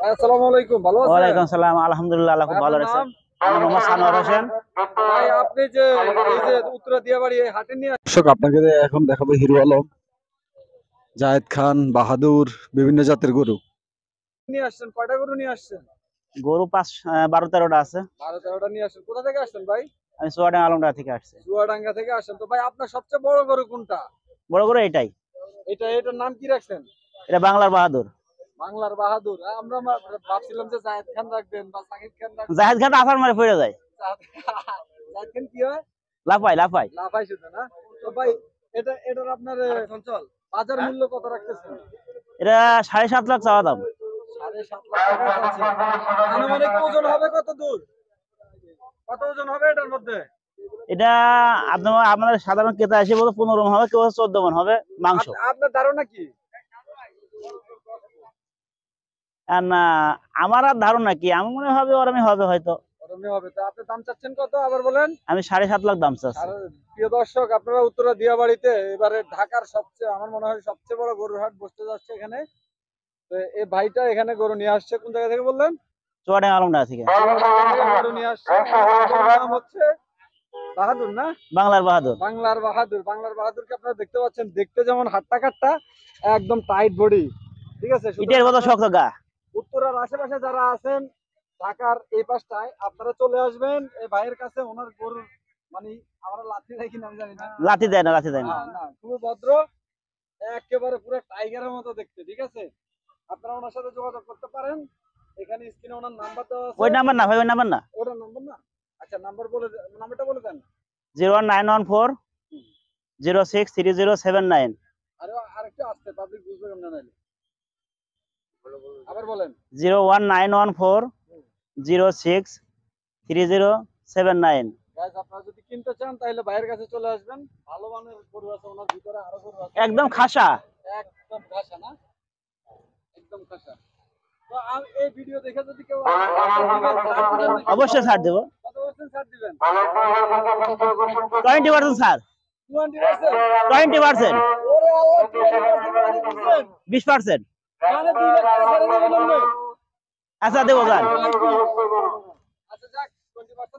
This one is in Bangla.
আসসালামু আলাইকুম, ভালো আছেন? ওয়ালাইকুম সালাম, আলহামদুলিল্লাহ, আল্লাহ খুব ভালো ভাইয়ের রাখছে। নাম? আমার মোহাম্মদ সানোয়ার হোসেন। ভাই আপনি যে এই যে উত্তরা দিয়াবাড়ি এই হাটে নিয়ে দর্শক আপনাকে এখন দেখাবো হিরো আলম, জায়েদ খান, বাহাদুর, বিভিন্ন জাতের গরু নিয়ে আসছেন। কয়টা গরু নিয়ে আসছেন? গরু 12-13টা আছে। 12-13টা নিয়ে আসছেন। কোথা থেকে আসছেন ভাই? আমি চুয়াডাঙ্গা আলমডাঙ্গা থেকে আসছি। চুয়াডাঙ্গা থেকে আসছেন। তো ভাই আপনার সবচেয়ে বড় গরু কোনটা? বড় গরু এটাই। এটার নাম কি রাখছেন? এটা বাংলার বাহাদুর। বাংলার বাহাদুর। আমরা ভাবছিলাম যে জায়েদ খান রাখবেন বা সাকিব খান রাখবেন। জাহেদ খান আসার মারে পড়ে যায়, জায়েদ খান কি হয়? লাফাই লাফাই। লাফাই শুধু না? তো ভাই এটার আপনার বাজার মূল্য কত রাখতেছেন? এটা 7.5 লাখ চাওয়া দাম। 7.5 লাখ টাকা চাচ্ছেন। আনুমানিক ওজন হবে কত দূর? কত ওজন হবে এটার মধ্যে? এটা আপনার সাধারণ ক্রেতা এসে বলতে 15 মন হবে, কেউ 14 মন হবে মাংস। আপনার ধারণা কি? আর না, আমার আর ধারণা কি, আমি মনে হবে ওরমই হবে হয়তো। ওরমই হবে। তো আপনি দাম চাচ্ছেন কত আবার বলেন? আমি 7.5 লাখ দাম চাচ্ছি। আর প্রিয় দর্শক, আপনারা উত্তরা দিয়াবাড়িতে এবারে ঢাকার সবচেয়ে আমার মনে হয় সবচেয়ে বড় গরুর হাট বসতে যাচ্ছে এখানে। তো এই ভাইটা এখানে গরু নিয়ে আসছে কোন জায়গা থেকে বললেন? চুয়াডাঙ্গা আলমডাঙ্গা থেকে। চুয়াডাঙ্গা থেকে গরু নিয়ে আসছে। গরুর নাম হচ্ছে বাহাদুর না? বাংলার বাহাদুর। বাংলার বাহাদুর। বাংলার বাহাদুরকে আপনারা দেখতে পাচ্ছেন, দেখতে যেমন হাট্টা কাট্টা, একদম টাইট বডি। ঠিক আছে? ইটের মতো শক্ত গা। উত্তরার আশেপাশে যারা আছেন, ঢাকার এই পাশটায় আপনারা চলে আসবেন এই ভাইয়ের কাছে। ওনার গরুর মানে আমরা লাথি দেয় কিনা আমি জানি না। লাথি দেয় না, লাথি দেয় না। না, খুবই ভদ্র, একেবারে পুরো টাইগারের মতো দেখতে। ঠিক আছে? আপনারা ওনার সাথে যোগাযোগ করতে পারেন। এখানে স্ক্রিনে ওনার নাম্বার দেওয়া আছে। ওই নাম্বার না ভাই, ওই নাম্বার না। ওটার নাম্বার না? আচ্ছা, নাম্বারটা বলে দেন। 01914063079। আরেকটু আসতে পাবলিক বুঝবে কেমন নাইলে। আবার বলেন। 01914063079। গাইস, আপনারা যদি কিনতে চান তাহলে ভাইয়ের কাছে চলে আসবেন। ভালো মানের গরু আছে ওনার ভিতরে, আরো গরু আছে। একদম খাসা। একদম খাসা না? একদম খাসা। তো এই ভিডিও দেখে যদি কেউ অবশ্যই ছাড় দেবো। কত পার্সেন্ট ছাড় দিবেন? 20% ছাড়। 20%? 20%। ওরে আল্লাহ, 20% মানে দিচ্ছেন? 20%। মানে 2 লাখ টাকা ছেড়ে দেবেন আপনি? আচ্ছা দেবো স্যার। আচ্ছা যাক, 20%